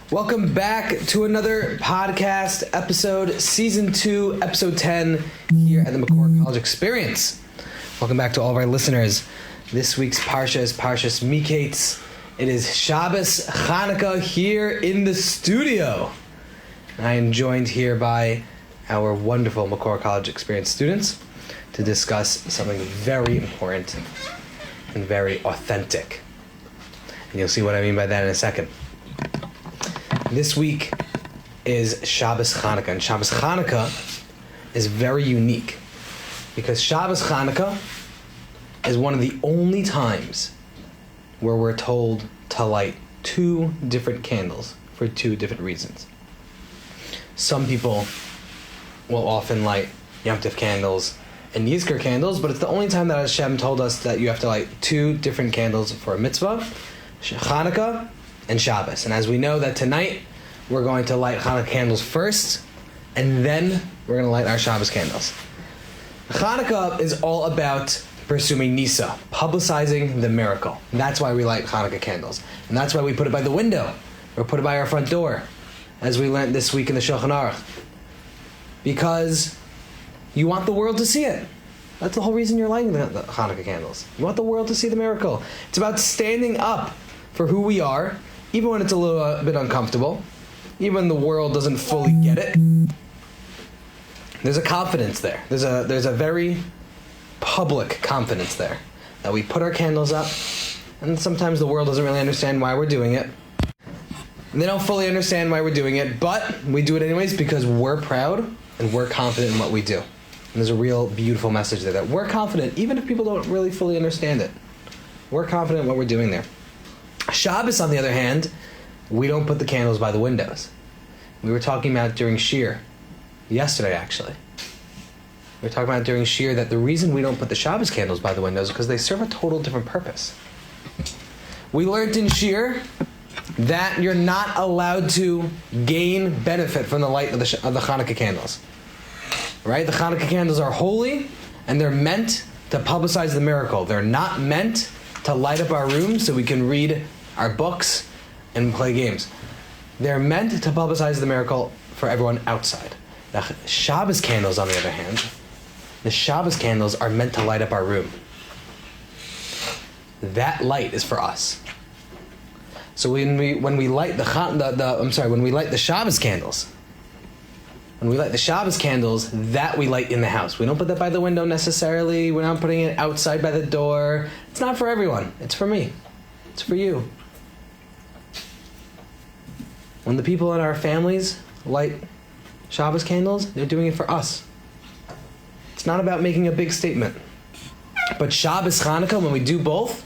Welcome back to another podcast episode, Season 2, Episode 10, here at the McCourt College Experience. Welcome back to all of our listeners. This week's Parsha is Parshas Miketz. It is Shabbos Chanukah here in the studio. I am joined here by our wonderful McCourt College Experience students to discuss something very important and very authentic. And you'll see what I mean by that in a second. This week is Shabbos Chanukah, and Shabbos Chanukah is very unique because Shabbos Chanukah is one of the only times where we're told to light two different candles for two different reasons. Some people will often light Yom Tov candles and Yizkor candles, but it's the only time that Hashem told us that you have to light two different candles for a mitzvah, Chanukah and Shabbos. And as we know that tonight, we're going to light Chanukah candles first, and then we're going to light our Shabbos candles. Chanukah is all about pursuing Nisa, publicizing the miracle. And that's why we light Chanukah candles. And that's why we put it by the window, or put it by our front door, as we learned this week in the Shulchan Aruch. Because you want the world to see it. That's the whole reason you're lighting the Chanukah candles. You want the world to see the miracle. It's about standing up for who we are, even when it's a little bit uncomfortable, even when the world doesn't fully get it. There's a confidence there. There's a very public confidence there that we put our candles up, and sometimes the world doesn't really understand why we're doing it. And they don't fully understand why we're doing it, but we do it anyways because we're proud and we're confident in what we do. And there's a real beautiful message there that we're confident, even if people don't really fully understand it. We're confident in what we're doing there. Shabbos, on the other hand, we don't put the candles by the windows. We were talking about during Shir, yesterday actually. We were talking about during Shir that the reason we don't put the Shabbos candles by the windows is because they serve a total different purpose. We learned in Shir that you're not allowed to gain benefit from the light of the Chanukah candles. Right? The Chanukah candles are holy, and they're meant to publicize the miracle. They're not meant to light up our room so we can read our books and play games. They're meant to publicize the miracle for everyone outside. The Shabbos candles, on the other hand, the Shabbos candles are meant to light up our room. That light is for us. So when we light the Shabbos candles, that we light in the house. We don't put that by the window necessarily. We're not putting it outside by the door. It's not for everyone. It's for me. It's for you. When the people in our families light Shabbos candles, they're doing it for us. It's not about making a big statement. But Shabbos, Chanukah, when we do both,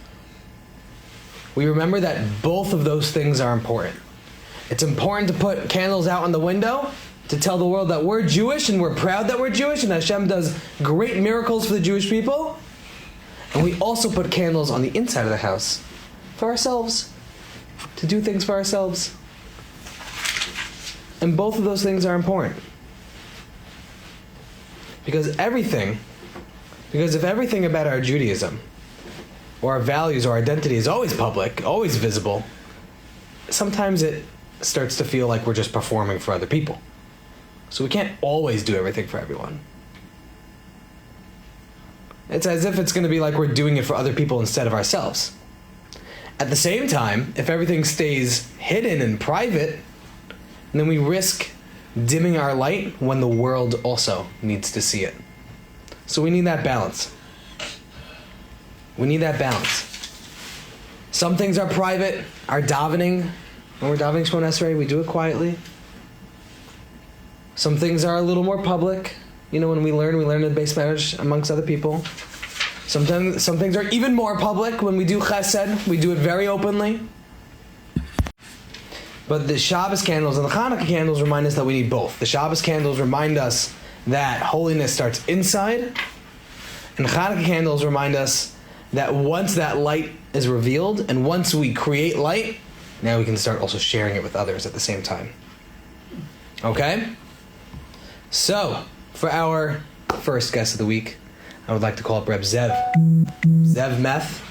we remember that both of those things are important. It's important to put candles out on the window to tell the world that we're Jewish and we're proud that we're Jewish and Hashem does great miracles for the Jewish people. And we also put candles on the inside of the house for ourselves, to do things for ourselves. And both of those things are important. Because if everything about our Judaism, or our values or identity is always public, always visible, sometimes it starts to feel like we're just performing for other people. So we can't always do everything for everyone. It's as if it's going to be like we're doing it for other people instead of ourselves. At the same time, if everything stays hidden and private, then we risk dimming our light when the world also needs to see it. So we need that balance. We need that balance. Some things are private. Our davening, when we're davening Shemona Esrei, we do it quietly. Some things are a little more public. When we learn in the Beis Medrash amongst other people. Some things are even more public. When we do chesed, we do it very openly. But the Shabbos candles and the Chanukah candles remind us that we need both. The Shabbos candles remind us that holiness starts inside, and the Chanukah candles remind us that once that light is revealed, and once we create light, now we can start also sharing it with others at the same time. Okay? So, for our first guest of the week, I would like to call up Reb Zev. Zev Meth.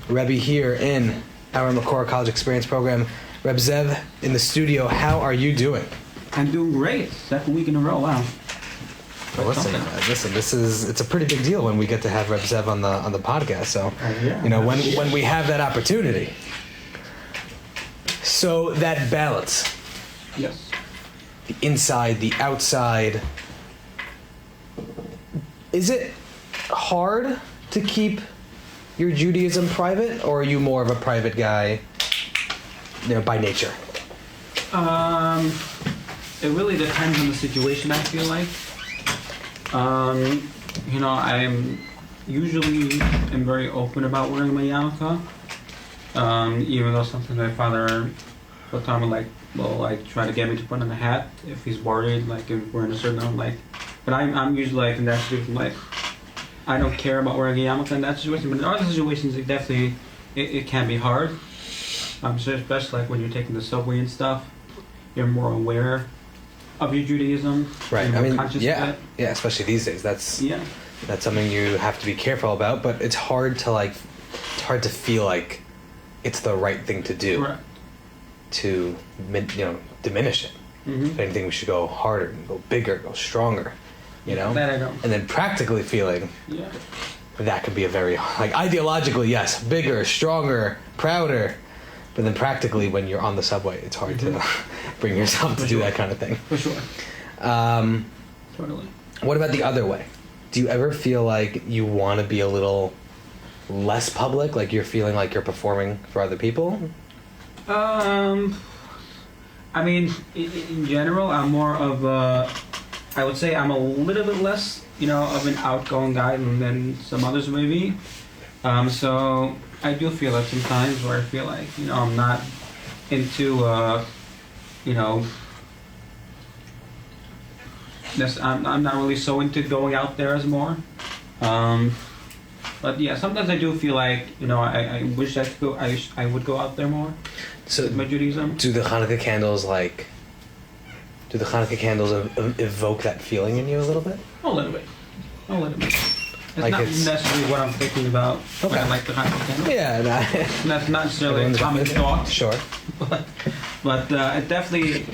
Rebbe here in our McCourt College Experience program. Reb Zev in the studio. How are you doing? I'm doing great. Second week in a row. Wow. Well, listen. It's a pretty big deal when we get to have Reb Zev on the podcast. So, when we have that opportunity. So that balance. Yes. The inside, the outside. Is it hard to keep your Judaism private, or are you more of a private guy, by nature? It really depends on the situation, I feel like. I'm usually very open about wearing my yarmulke. Even though sometimes my father will tell me will try to get me to put on a hat if he's worried, if we're in a certain but I'm usually in that situation I don't care about wearing a yarmulke in that situation. But in other situations, it definitely it can be hard. So especially when you're taking the subway and stuff, you're more aware of your Judaism. Right. Conscious of it. Yeah. Especially these days, that's something you have to be careful about. But it's hard to feel like it's the right thing to do. Right. To diminish it. Mm-hmm. If anything, we should go harder, go bigger, go stronger. That I know. And then practically feeling that could be a very ideologically, yes, bigger, stronger, prouder. But then practically, when you're on the subway, it's hard to bring yourself to do that kind of thing. For sure. Totally. What about the other way? Do you ever feel like you want to be a little less public? Like you're feeling like you're performing for other people? In general, I'm more of I would say I'm a little bit less, of an outgoing guy than some others maybe. So I do feel that sometimes where I feel like, I'm not into, I'm not really so into going out there as more. But yeah, sometimes I do feel like, I wish I could go, I would go out there more. So with my Judaism. Do the Hanukkah candles evoke that feeling in you a little bit? A little bit. It's not necessarily what I'm thinking about when I like the Hanukkah candle. Yeah, that's not necessarily a common thought. Sure. But it definitely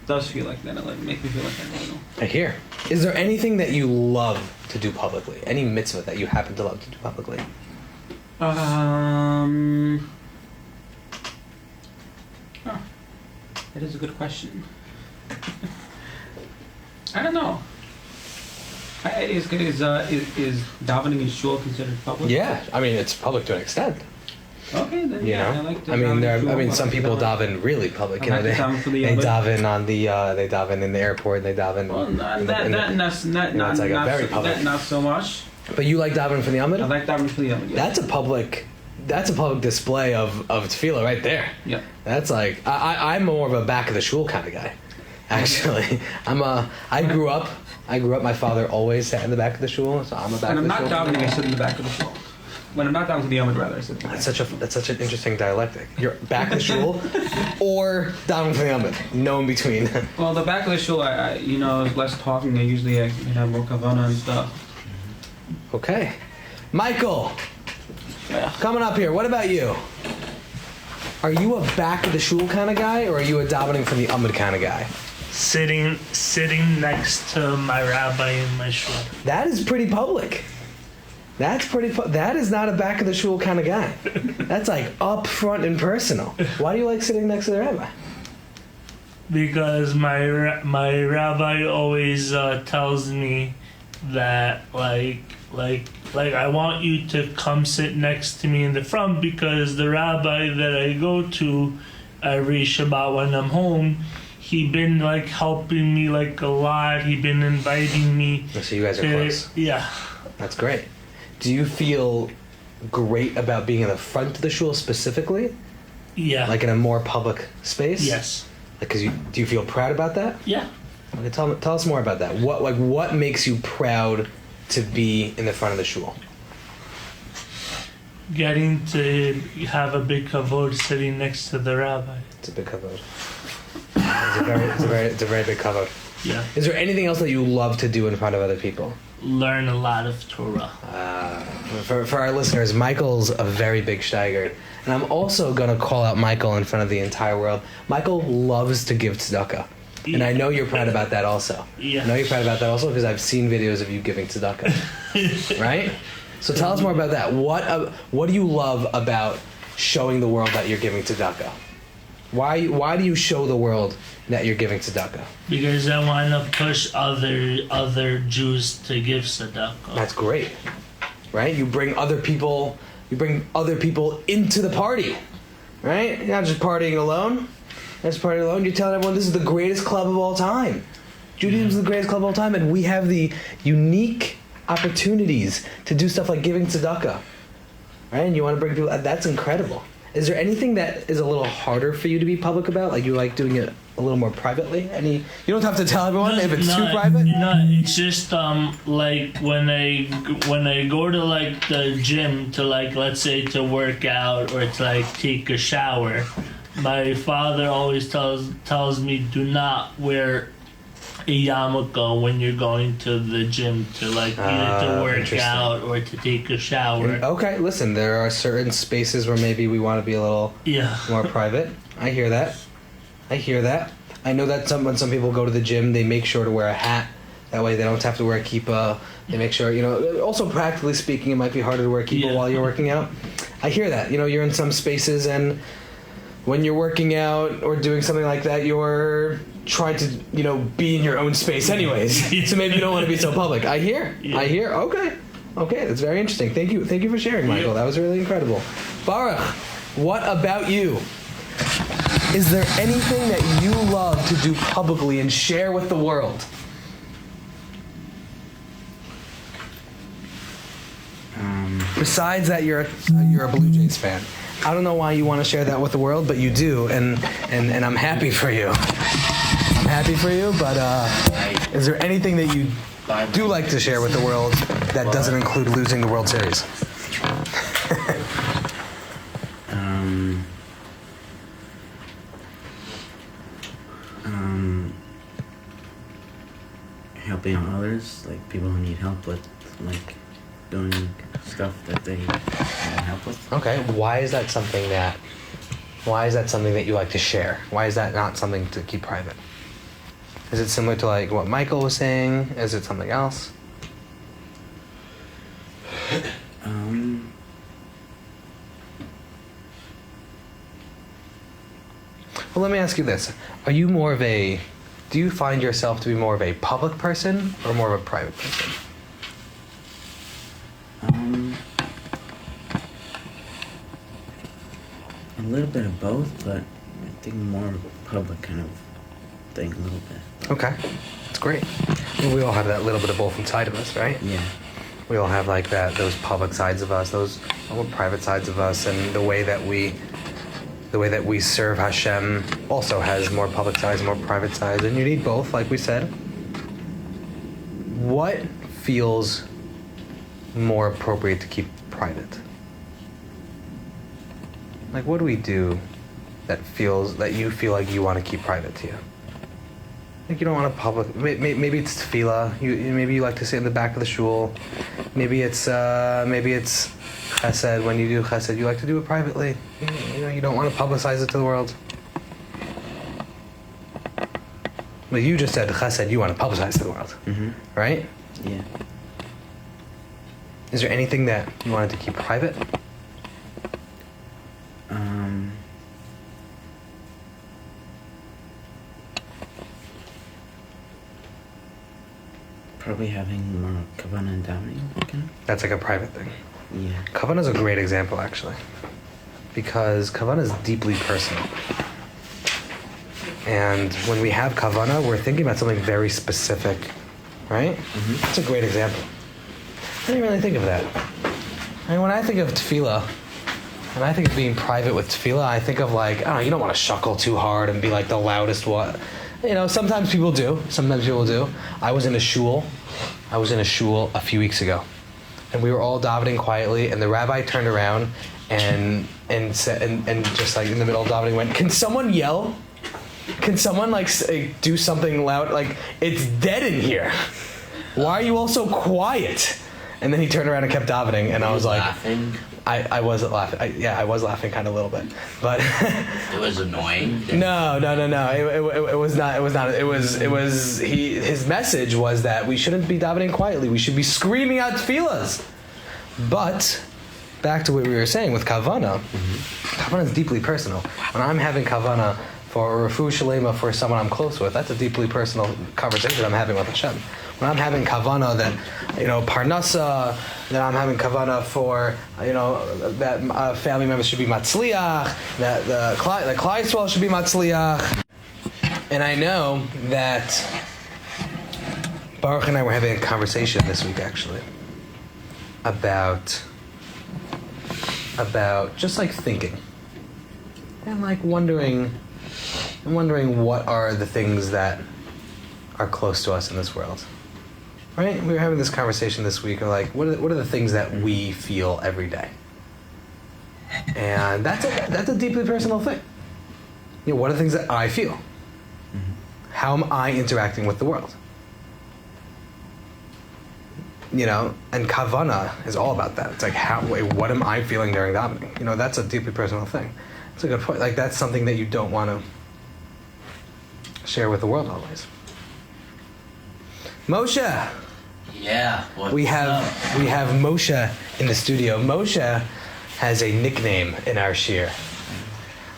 does feel like that. It makes me feel like that. I hear. Is there anything that you love to do publicly? Any mitzvah that you happen to love to do publicly? That is a good question. I don't know. Is davening in shul considered public? Yeah, it's public to an extent. Okay, then I like to. Some people daven really public. They daven on they daven in the airport. They daven. Well, not a very public. Not so much. But you like davening for the Amid? I like davening for the Amid. Yeah. That's a public display of tefillah right there. Yeah. That's I'm more of a back of the shul kind of guy. Actually, I grew up. My father always sat in the back of the shul, so I'm a back of the shul. When I'm not davening, I sit in the back of the shul. When I'm not down to the Amid, rather, I sit. That's such an interesting dialectic. You're back of the shul, or down for the Amid. No in between. Well, the back of the shul, I less talking. I usually have more kavana and stuff. Okay, Michael. Yeah. Coming up here. What about you? Are you a back of the shul kind of guy, or are you a davening from the Amid kind of guy? Sitting next to my rabbi in my shul. That is pretty public. That is not a back of the shul kind of guy. That's up front and personal. Why do you like sitting next to the rabbi? Because my rabbi always tells me that I want you to come sit next to me in the front, because the rabbi that I go to every Shabbat when I'm home, he been helping me a lot. He been inviting me. So you guys are close. Yeah. That's great. Do you feel great about being in the front of the shul specifically? Yeah. In a more public space? Yes. Do you feel proud about that? Yeah. Okay, tell us more about that. What makes you proud to be in the front of the shul? Getting to have a big kavod sitting next to the rabbi. It's a big kavod. It's a very big kavod. Yeah. Is there anything else that you love to do in front of other people? Learn a lot of Torah. For our listeners, Michael's a very big steigert, And I'm also going to call out Michael in front of the entire world. Michael loves to give tzedakah. And I know you're proud about that also. Yeah. I know you're proud about that also because I've seen videos of you giving tzedakah. Right? So tell us more about that. What do you love about showing the world that you're giving tzedakah? Why do you show the world that you're giving tzedakah? Because I want to push other Jews to give tzedakah. That's great. Right? You bring other people into the party. Right? You're not just partying alone. You're telling everyone this is the greatest club of all time. Judaism is the greatest club of all time, and we have the unique opportunities to do stuff like giving tzedakah. Right? And you want to bring people. That's incredible. Is there anything that is a little harder for you to be public about? Like you like doing it a little more privately? You don't have to tell everyone if it's too private? No, it's just like when I go to like the gym to like, let's say, to work out or to like take a shower. My father always tells me, do not wear a yarmulke when you're going to the gym to like either to work out or to take a shower. Okay, listen, there are certain spaces where maybe we want to be a little more private. I hear that. I know that when some people go to the gym, they make sure to wear a hat. That way they don't have to wear a kippah. They make sure, also practically speaking, it might be harder to wear a kippah while you're working out. I hear that. You're in some spaces and when you're working out or doing something like that, you're trying to, be in your own space anyways. So maybe you don't want to be so public. I hear. Okay, that's very interesting. Thank you for sharing, Michael. That was really incredible. Baruch, what about you? Is there anything that you love to do publicly and share with the world? Besides that, you're a Blue Jays fan. I don't know why you want to share that with the world, but you do, and I'm happy for you. But is there anything that you do like to share with the world that doesn't include losing the World Series? Helping out others, like people who need help with, like, doing stuff that they need help with. Okay, why is that something that you like to share? Why is that not something to keep private? Is it similar to like what Michael was saying? Is it something else? Well, let me ask you this. Do you find yourself to be more of a public person or more of a private person? A little bit of both, but I think more public kind of thing, a little bit. Okay, that's great. Well, we all have that little bit of both inside of us, right? Yeah. We all have like those public sides of us, those private sides of us, and the way that we serve Hashem also has more public sides, more private sides, and you need both, like we said. What feels more appropriate to keep private? Like, what do we do that you feel like you want to keep private to you? Like, you don't want to public. Maybe it's tefillah. Maybe you like to sit in the back of the shul. Maybe it's chesed. When you do chesed, you like to do it privately. You don't want to publicize it to the world. Well, you just said chesed. You want to publicize to the world, right? Yeah. Is there anything that you wanted to keep private? Probably having more kavanah and davening. Kind of. That's like a private thing. Yeah. Kavanah is a great example, actually, because kavanah is deeply personal. And when we have kavanah, we're thinking about something very specific, right? Mm-hmm. That's a great example. I didn't really think of that. I mean, when I think of tefillah, and I think of being private with tefillah, I think of like, I don't know, you don't want to shuckle too hard and be like the loudest one. Sometimes people do. I was in a shul a few weeks ago, and we were all davening quietly, and the rabbi turned around and said, and just like in the middle of davening went, "Can someone yell? Can someone like do something loud? Like, it's dead in here. Why are you all so quiet?" And then he turned around and kept davening, and I was like, laughing? I wasn't laughing. I was laughing kind of a little bit, but It was annoying. no. It was not. It was not. It was. His message was that we shouldn't be davening quietly. We should be screaming out tefillas. But back to what we were saying with kavana. Kavana is deeply personal. When I'm having kavana for a refu shalema for someone I'm close with, that's a deeply personal conversation I'm having with Hashem. When I'm having kavana that, parnasa, that I'm having kavana for, that family members should be matzliach, that the Klal Yisrael should be matzliach. And I know that Baruch and I were having a conversation this week, actually, about just like thinking and like wondering what are the things that are close to us in this world. Right? We were having this conversation this week of like, what are the things that we feel every day? And that's a deeply personal thing. What are the things that I feel? How am I interacting with the world? And kavana is all about that. It's like, what am I feeling during davening? That's a deeply personal thing. It's a good point. Like, that's something that you don't want to share with the world always. Moshe. Yeah. We have Moshe in the studio. Moshe has a nickname in our shir.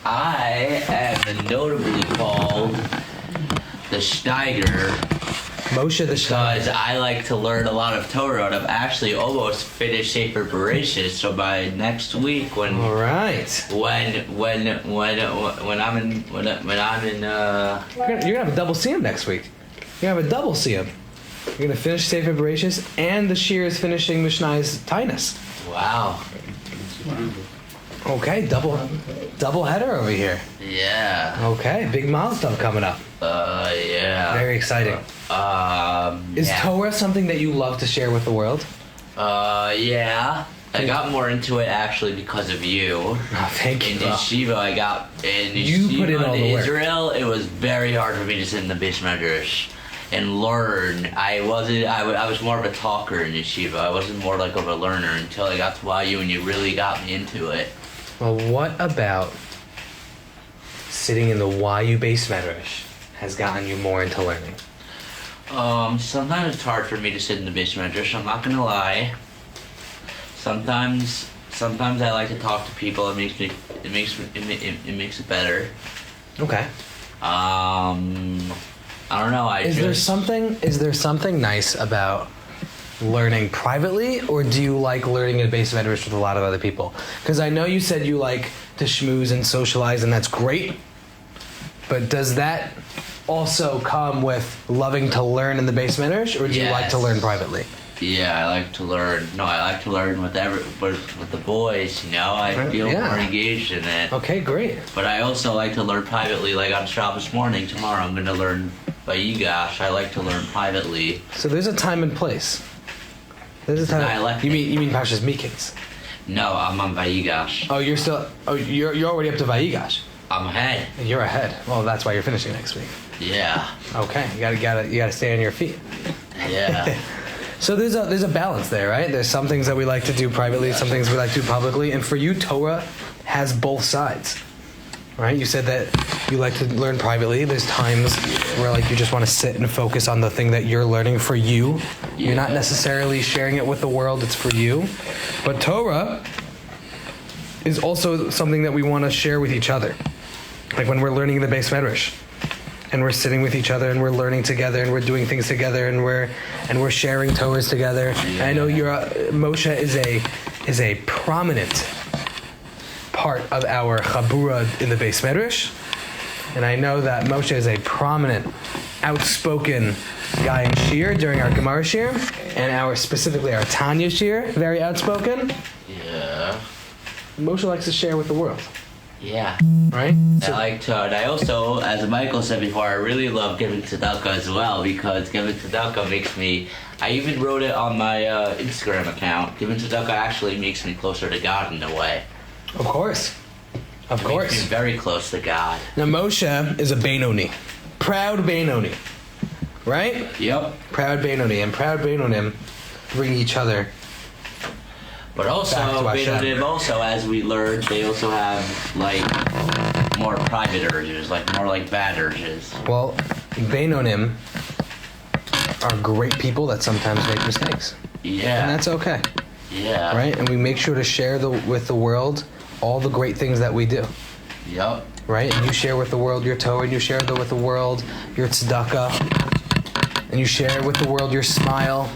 I am notably called the Steiger. Moshe the Steiger. Because I like to learn a lot of Torah, and I've actually almost finished Sefer Bereshit. So by next week, when All right. when I'm in You're gonna have a double siyum next week. You're gonna have a double siyum. You're gonna finish Sefer Bereshit, and the shir is finishing Mishnah's Tainus. wow, Okay, double header over here. yeah, Okay, big milestone coming up. yeah, Very exciting. Is yeah. Torah something that you love to share with the world? Yeah. I got more into it actually because of you. Oh, thank you. In yeshiva, I got in You yeshiva put in all in the work. Israel. It was very hard for me to sit in the beis medrash and learn. I was more of a talker in yeshiva. I wasn't more like of a learner until I got to YU, and you really got me into it. Well, what about sitting in the YU beis medrash has gotten you more into learning? Sometimes it's hard for me to sit in the beis medrash. I'm not gonna lie. Sometimes I like to talk to people. It makes it better. Okay. I don't know. Is there something nice about learning privately, or do you like learning in beis medrash with a lot of other people? Because I know you said you like to schmooze and socialize, and that's great. But does that also come with loving to learn in the beis medrash, or do you like to learn privately? Yeah, I like to learn. No, I like to learn with the boys. I feel more engaged in it. Okay, great. But I also like to learn privately. Like on Shabbos morning tomorrow, I'm going to learn Vayigash. I like to learn privately. So there's a time and place. There's a time. You mean Parshas Miketz? No, I'm on Vayigash. Oh, you're already up to Vayigash. I'm ahead. You're ahead. Well, that's why you're finishing next week. Yeah. Okay, you gotta stay on your feet. Yeah. So there's a balance there, right? There's some things that we like to do privately, some things we like to do publicly, and for you, Torah has both sides, right? You said that you like to learn privately. There's times where like you just want to sit and focus on the thing that you're learning for you. Yeah. You're not necessarily sharing it with the world. It's for you. But Torah is also something that we want to share with each other. Like when we're learning the beis medrash, and we're sitting with each other, and we're learning together, and we're doing things together, and we're sharing Torahs together. Yeah. I know Moshe is a prominent part of our chabura in the beis medrash, and I know that Moshe is a prominent, outspoken guy in shir during our Gemara shir, and specifically our Tanya shir, very outspoken. Yeah. Moshe likes to share with the world. Yeah. Right? I like to, and I also, as Michael said before, I really love giving tzedakah as well, because giving tzedakah makes me, I even wrote it on my Instagram account, giving tzedakah actually makes me closer to God in a way. Of course. Of course. Makes me very close to God. Now Moshe is a Benoni. Proud Benoni. Right? Yep. Proud Benoni. And proud Benonim bring each other But also, Back to Hashem. Beinonim also, as we learned, they also have like more private urges, like more like bad urges. Well, Beinonim are great people that sometimes make mistakes. Yeah. And that's okay. Yeah. Right? And we make sure to share with the world all the great things that we do. Yep. Right? And you share with the world your Torah, and you share with the world your tzedakah, and you share with the world your smile.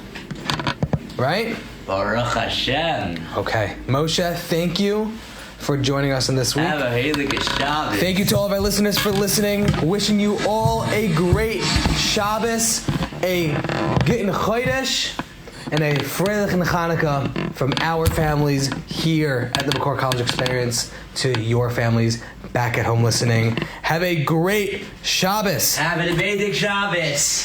Right? Baruch Hashem. Okay. Moshe, thank you for joining us in this week. Have a heilige Shabbos. Thank you to all of our listeners for listening. Wishing you all a great Shabbos, a Gittin Chodesh, and a Freilichen Chanukah from our families here at the McCourt College Experience to your families back at home listening. Have a great Shabbos. Have an amazing Shabbos.